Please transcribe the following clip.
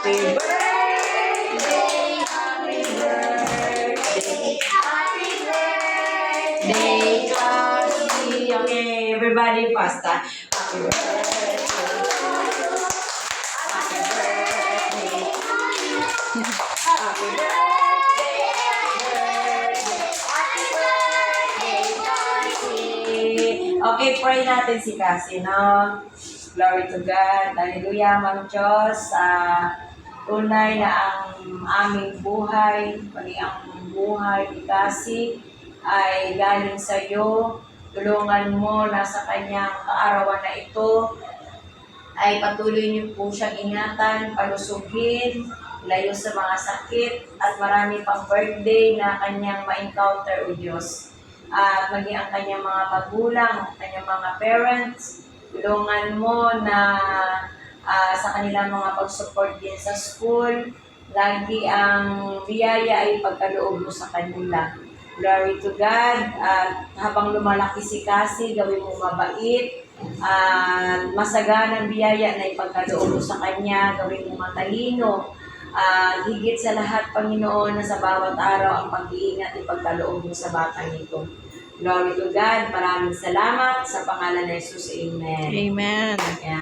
Happy birthday, happy birthday, happy birthday, Cassie. Okay, everybody pasta. Happy birthday. Happy birthday. Happy birthday. Happy birthday, Cassie. Okay, pray natin si Cassie, no? Glory to God. Hallelujah, Mang Diyos. Tunay na ang aming buhay, pati ang buhay ni Cassie ay galing sa iyo. Tulungan mo na sa kanyang kaarawan na ito ay patuloy niyo po siyang ingatan, palusugin, layo sa mga sakit, at marami pang birthday na kanyang ma-encounter, O Diyos. At maging ang kanyang mga magulang, kanyang mga parents, tulungan mo na sa kanilang mga pag-support din sa school, lagi ang biyaya ay pagkaloob mo sa kanila. Glory to God. At habang lumalaki si Cassie, gawin mo mabait, at masaganang biyaya na ipagkaloob mo sa kanya, gawin mo matalino. Higit sa lahat, Panginoon, na sa bawat araw ang pag-iingat ipagkaloob mo sa batang ito. Glory to God. Maraming salamat sa pangalan ni Jesus. Amen. Amen. Yan.